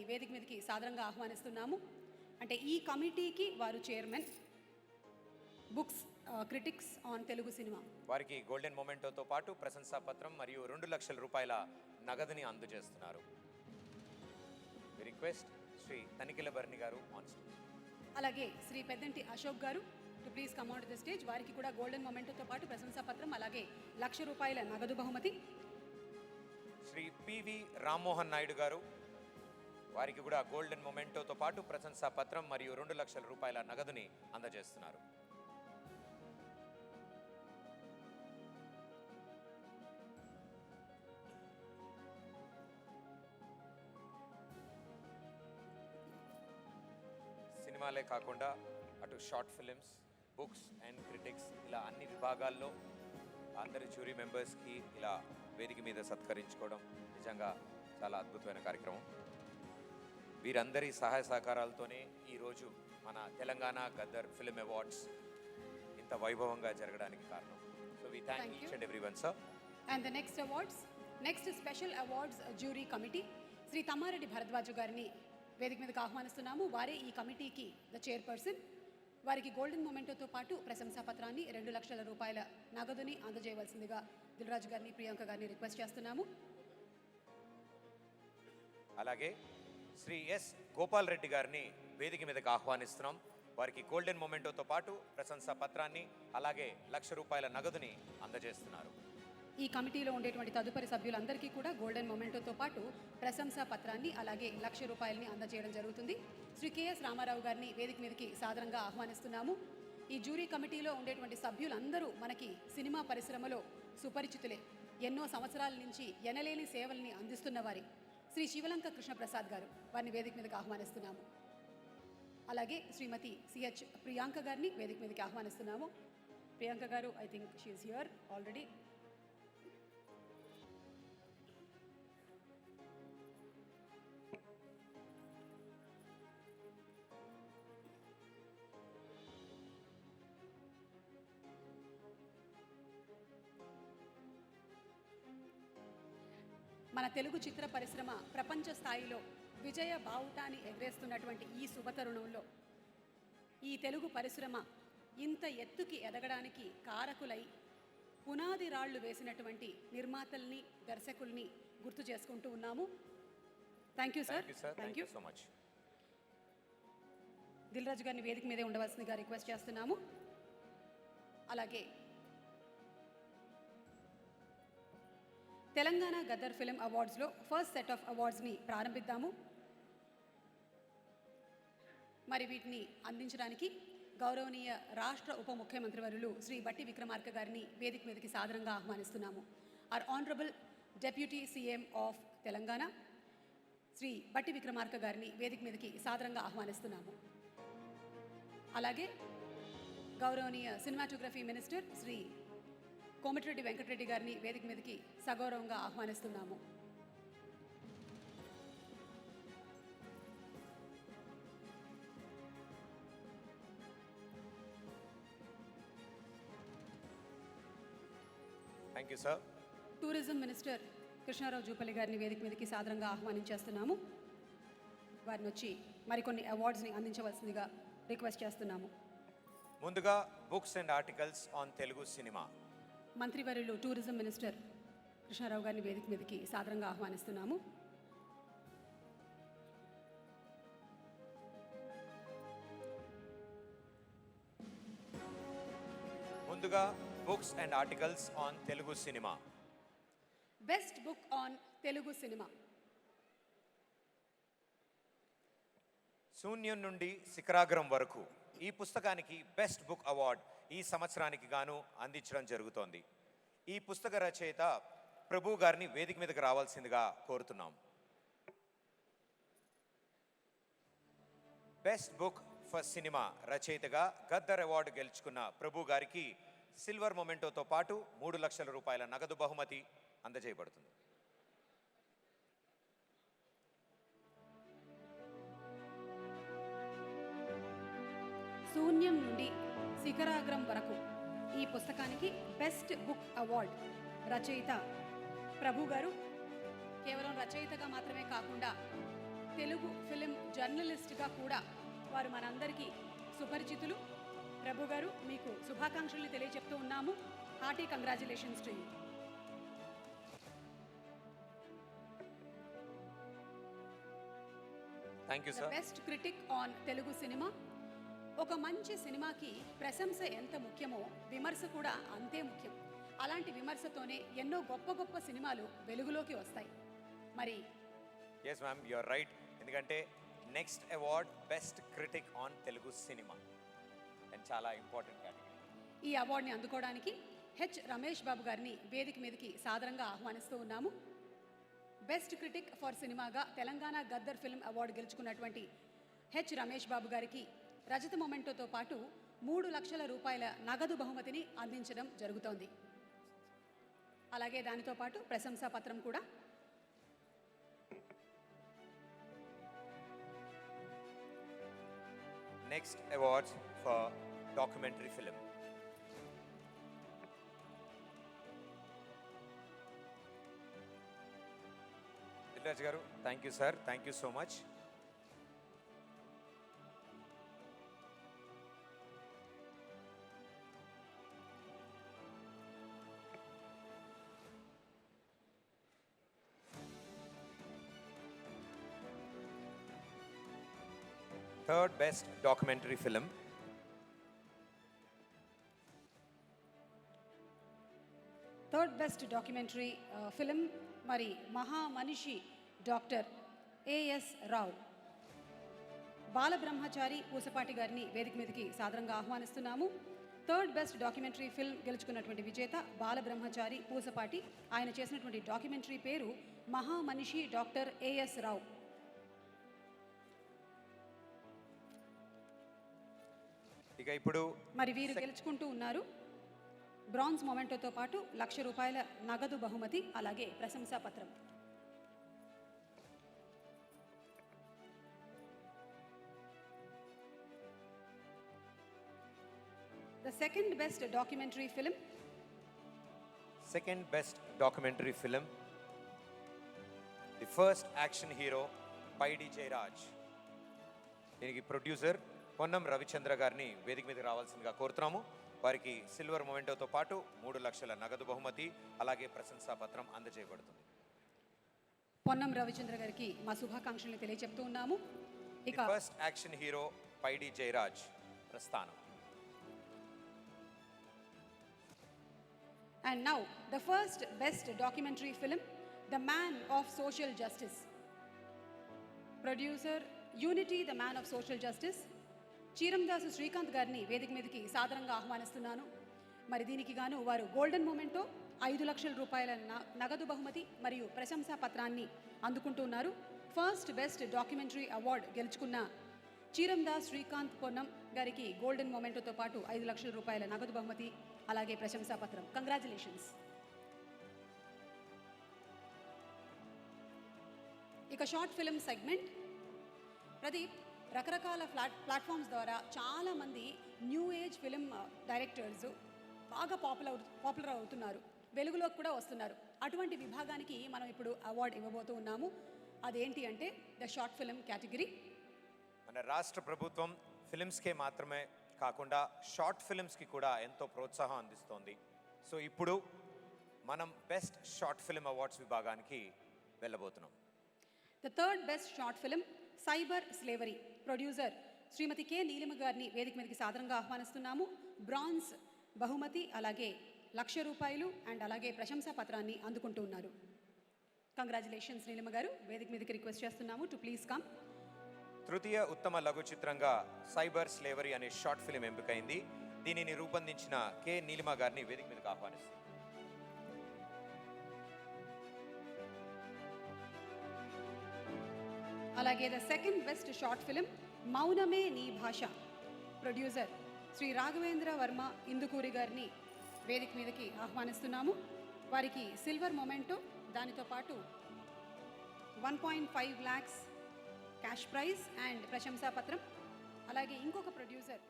వేదిక మీదకి సాదరంగా ఆహ్వానిస్తున్నాము. అంటే ఈ కమిటీకి వారు chairman, books critics on Telugu cinema. వారికి గోల్డెన్ మొమెంటోతో పాటు ప్రశంసా పత్రం మరియు 2 లక్షల రూపాయల నగదుని అందజేస్తున్నారు. Request Shri Tanikella Bharani garu on stage. అలాగే Shri పెద్దంటి Ashok garu to please come on to the stage. వారికి కూడా గోల్డెన్ మొమెంటోతో పాటు ప్రశంసా పత్రం అలాగే 1,00,000 రూపాయల నగదు బహుమతి. శ్రీ పివి రామ్మోహన్ నాయుడు గారు, వారికి కూడా గోల్డెన్ మొమెంటోతో పాటు ప్రశంసా పత్రం మరియు 2 లక్షల రూపాయల నగదుని అందజేస్తున్నారు. సినిమాలే కాకుండా అటు short films, books and critics ఇలా అన్ని విభాగాల్లో అందరి జ్యూరీ మెంబర్స్కి ఇలా వేదిక మీద సత్కరించుకోవడం నిజంగా చాలా అద్భుతమైన కార్యక్రమం. వీరందరి సహాయ సహకారాలతోనే ఈరోజు మన తెలంగాణ గద్దర్ ఫిల్మ్ అవార్డ్స్ ఇంత వైభవంగా జరగడానికి కారణం. So we thank each and everyone sir. And the next special awards jury committee Shri Tammareddy Bharadwaja గారిని వేదిక మీదకి ఆహ్వానిస్తున్నాము. వారే ఈ కమిటీకి ద చైర్పర్సన్. వారికి గోల్డెన్ మొమెంటోతో పాటు ప్రశంసా పత్రాన్ని 2 లక్షల రూపాయల నగదుని అందజేయవలసిందిగా దిల్రాజు గారిని, ప్రియాంక గారిని రిక్వెస్ట్ చేస్తున్నాము. అలాగే శ్రీ ఎస్ గోపాల్ రెడ్డి గారిని వేదిక మీదకి ఆహ్వానిస్తున్నాం. వారికి గోల్డెన్ మొమెంటోతో పాటు ప్రశంసా పత్రాన్ని అలాగే 1,00,000 రూపాయల నగదుని అందజేస్తున్నారు. ఈ కమిటీలో ఉండేటువంటి తదుపరి సభ్యులందరికీ కూడా గోల్డెన్ మొమెంటోతో పాటు ప్రశంసా పత్రాన్ని అలాగే 1,00,000 రూపాయలని అందజేయడం జరుగుతుంది. శ్రీ కెఎస్ రామారావు గారిని వేదిక మీదకి సాదరంగా ఆహ్వానిస్తున్నాము. ఈ జ్యూరీ కమిటీలో ఉండేటువంటి సభ్యులందరూ మనకి సినిమా పరిశ్రమలో సుపరిచితులే. ఎన్నో సంవత్సరాల నుంచి ఎనలేని సేవల్ని అందిస్తున్న వారి శ్రీ శివలంక కృష్ణప్రసాద్ గారు, వారిని వేదిక మీదకి ఆహ్వానిస్తున్నాము. అలాగే శ్రీమతి సిహెచ్ ప్రియాంక గారిని వేదిక మీదకి ఆహ్వానిస్తున్నాము. ప్రియాంక గారు, I think she is here already. మన తెలుగు చిత్ర పరిశ్రమ ప్రపంచ స్థాయిలో విజయ బావుటాన్ని ఎగరేస్తున్నటువంటి ఈ శుభతరుణంలో ఈ తెలుగు పరిశ్రమ ఇంత ఎత్తుకి ఎదగడానికి కారకులై పునాది రాళ్లు వేసినటువంటి నిర్మాతల్ని, దర్శకుల్ని గుర్తు చేసుకుంటూ ఉన్నాము. Thank you sir. Thank you so much. Dilraju గారిని వేదిక మీదే ఉండవలసిందిగా రిక్వెస్ట్ చేస్తున్నాము. అలాగే తెలంగాణ గద్దర్ ఫిల్మ్ అవార్డ్స్లో ఫస్ట్ సెట్ ఆఫ్ అవార్డ్స్ని ప్రారంభిద్దాము. మరి వీటిని అందించడానికి గౌరవనీయ రాష్ట్ర ఉప ముఖ్యమంత్రి వర్యులు శ్రీ బట్టి విక్రమార్క గారిని వేదిక మీదకి సాదరంగా ఆహ్వానిస్తున్నాము. Our honourable deputy CM of Telangana Shri Bhatti Vikramarka గారిని వేదిక మీదకి సాదరంగా ఆహ్వానిస్తున్నాము. అలాగే గౌరవనీయ సినిమాటోగ్రఫీ మినిస్టర్ శ్రీ కోమటిరెడ్డి వెంకటరెడ్డి గారిని వేదిక మీదకి సగౌరవంగా ఆహ్వానిస్తున్నాము. Thank you sir. Tourism minister Krishnarao Jupally గారిని వేదిక మీదకి సాదరంగా ఆహ్వానించేస్తున్నాము. వారిని వచ్చి మరికొన్ని అవార్డ్స్ని అందించవలసిందిగా రిక్వెస్ట్ చేస్తున్నాము. ముందుగా books and articles on Telugu cinema. మంత్రివర్యులు టూరిజం మినిస్టర్ కృష్ణారావు గారిని వేదిక మీదకి సాదరంగా ఆహ్వానిస్తున్నాము. ముందుగా books and articles on Telugu cinema. Best book on Telugu cinema. శూన్యం నుండి శిఖరాగ్రం వరకు ఈ పుస్తకానికి బెస్ట్ బుక్ అవార్డ్ ఈ సంవత్సరానికి గాను అందించడం జరుగుతోంది. ఈ పుస్తక రచయిత ప్రభు గారిని వేదిక మీదకి రావాల్సిందిగా కోరుతున్నాం. బెస్ట్ బుక్ ఫర్ సినిమా రచయితగా గద్దర్ అవార్డు గెలుచుకున్న ప్రభు గారికి సిల్వర్ మొమెంటోతో పాటు 3 లక్షల రూపాయల నగదు బహుమతి అందజేయబడుతుంది. శూన్యం నుండి శిఖరాగ్రం వరకు ఈ పుస్తకానికి బెస్ట్ బుక్ అవార్డ్ రచయిత ప్రభు గారు కేవలం రచయితగా మాత్రమే కాకుండా తెలుగు ఫిలిం జర్నలిస్ట్గా కూడా వారు మనందరికీ సుపరిచితులు. ప్రభు గారు, మీకు శుభాకాంక్షలు తెలియజెప్తూ ఉన్నాము. Hearty congratulations to you. Thank you the sir. Best critic on Telugu cinema. ఒక మంచి సినిమాకి ప్రశంస ఎంత ముఖ్యమో విమర్శ కూడా అంతే ముఖ్యం. అలాంటి విమర్శతోనే ఎన్నో గొప్ప గొప్ప సినిమాలు వెలుగులోకి వస్తాయి. మరి ఎస్ మ్యామ్, యూఆర్ రైట్. ఎందుకంటే next award best critic on Telugu cinema and చాలా ఇంపార్టెంట్ కేటగిరీ. ఈ అవార్డుని అందుకోవడానికి హెచ్ రమేష్ బాబు గారిని వేదిక మీదకి సాదరంగా ఆహ్వానిస్తూ ఉన్నాము. బెస్ట్ క్రిటిక్ ఫర్ సినిమాగా తెలంగాణ గద్దర్ ఫిల్మ్ అవార్డు గెలుచుకున్నటువంటి హెచ్ రమేష్ బాబు గారికి రజత మొమెంటోతో పాటు 3 లక్షల రూపాయల నగదు బహుమతిని అందించడం జరుగుతోంది. అలాగే దానితో పాటు ప్రశంసా పత్రం కూడా. Next awards for documentary film. Dilraj గారు, thank you sir, thank you so much. Third best documentary film. Third best documentary film మరి మహామనిషి డాక్టర్ ఏఎస్ రావు. బాలబ్రహ్మచారి పూసపాటి గారిని వేదిక మీదకి సాదరంగా ఆహ్వానిస్తున్నాము. థర్డ్ బెస్ట్ డాక్యుమెంటరీ ఫిల్మ్ గెలుచుకున్నటువంటి విజేత బాలబ్రహ్మచారి పూసపాటి. ఆయన చేసినటువంటి డాక్యుమెంటరీ పేరు మహామనిషి డాక్టర్ ఏఎస్ రావు. ఇక ఇప్పుడు మరి వీరు గెలుచుకుంటూ ఉన్నారు. బ్రాంజ్ మొమెంటోతో పాటు 1 లక్ష రూపాయల నగదు బహుమతి, అలాగే ప్రశంసా పత్రం. The second best documentary film. Second best documentary film, the first action hero Paidi Jayaraj. దీనికి ప్రొడ్యూసర్ పొన్నం రవిచంద్ర గారిని వేదిక మీదకి రావాల్సిందిగా కోరుతున్నాము. వారికి సిల్వర్ మొమెంటోతో పాటు 3 లక్షల నగదు బహుమతి, అలాగే ప్రశంసా పత్రం అందజేయబడుతుంది. పొన్నం రవిచంద్ర గారికి మా శుభాకాంక్షలు తెలియజెప్తూ ఉన్నాము. ఇక first action hero Paidi Jayaraj ప్రస్థానం. And now, the first best documentary film, The Man of Social Justice. Producer, Unity, The Man of Social Justice. చీరందాసు Srikanth గారిని వేదిక మీదకి సాదరంగా ఆహ్వానిస్తున్నాను. మరి దీనికి గాను వారు గోల్డెన్ మొమెంటో, 5 లక్షల రూపాయల నగదు బహుమతి మరియు ప్రశంసా పత్రాన్ని అందుకుంటున్నారు. ఫస్ట్ బెస్ట్ డాక్యుమెంటరీ అవార్డు గెలుచుకున్న చీరందాస్ శ్రీకాంత్ పొన్నం గారికి గోల్డెన్ మొమెంటోతో పాటు 5 లక్షల రూపాయల నగదు బహుమతి, అలాగే ప్రశంసా పత్రం. కంగ్రాచులేషన్స్. ఇక షార్ట్ ఫిల్మ్ సెగ్మెంట్. ప్రదీప్, రకరకాల ప్లాట్ఫామ్స్ ద్వారా చాలామంది న్యూ ఏజ్ ఫిలిం డైరెక్టర్స్ బాగా పాపులర్ అవుతున్నారు, వెలుగులోకి కూడా వస్తున్నారు. అటువంటి విభాగానికి మనం ఇప్పుడు అవార్డు ఇవ్వబోతూ ఉన్నాము. అదేంటి అంటే ద షార్ట్ ఫిల్మ్ కేటగిరీ. మన రాష్ట్ర ప్రభుత్వం ఫిలిమ్స్కే మాత్రమే కాకుండా షార్ట్ ఫిలిమ్స్కి కూడా ఎంతో ప్రోత్సాహం అందిస్తోంది. సో ఇప్పుడు మనం బెస్ట్ షార్ట్ ఫిల్మ్ అవార్డ్స్ విభాగానికి వెళ్ళబోతున్నాం. The third best short film cyber slavery. Producer Srimati K Neelima గారిని వేదిక మీదకి సాదరంగా ఆహ్వానిస్తున్నాము. బ్రాంజ్ బహుమతి, అలాగే 1 లక్ష రూపాయలు అండ్ అలాగే ప్రశంసా పత్రాన్ని అందుకుంటూ ఉన్నారు. కంగ్రాచులేషన్స్ నీలిమ గారు. వేదిక మీదకి రిక్వెస్ట్ చేస్తున్నాము టు ప్లీజ్ కమ్. తృతీయ ఉత్తమ లఘు చిత్రంగా సైబర్ స్లేవరీ అనే షార్ట్ ఫిలిం ఎంపికైంది. దీనిని రూపొందించిన కె నీలిమ గారిని వేదిక మీదకి ఆహ్వానిస్తుంది. అలాగే the second best short film మౌనమే నీ భాష. ప్రొడ్యూసర్ శ్రీ రాఘవేంద్ర వర్మ ఇందుకూరి గారిని వేదిక మీదకి ఆహ్వానిస్తున్నాము. వారికి సిల్వర్ మొమెంటో, దానితో పాటు 1.5 lakhs క్యాష్ ప్రైజ్ అండ్ ప్రశంసా పత్రం. అలాగే ఇంకొక ప్రొడ్యూసర్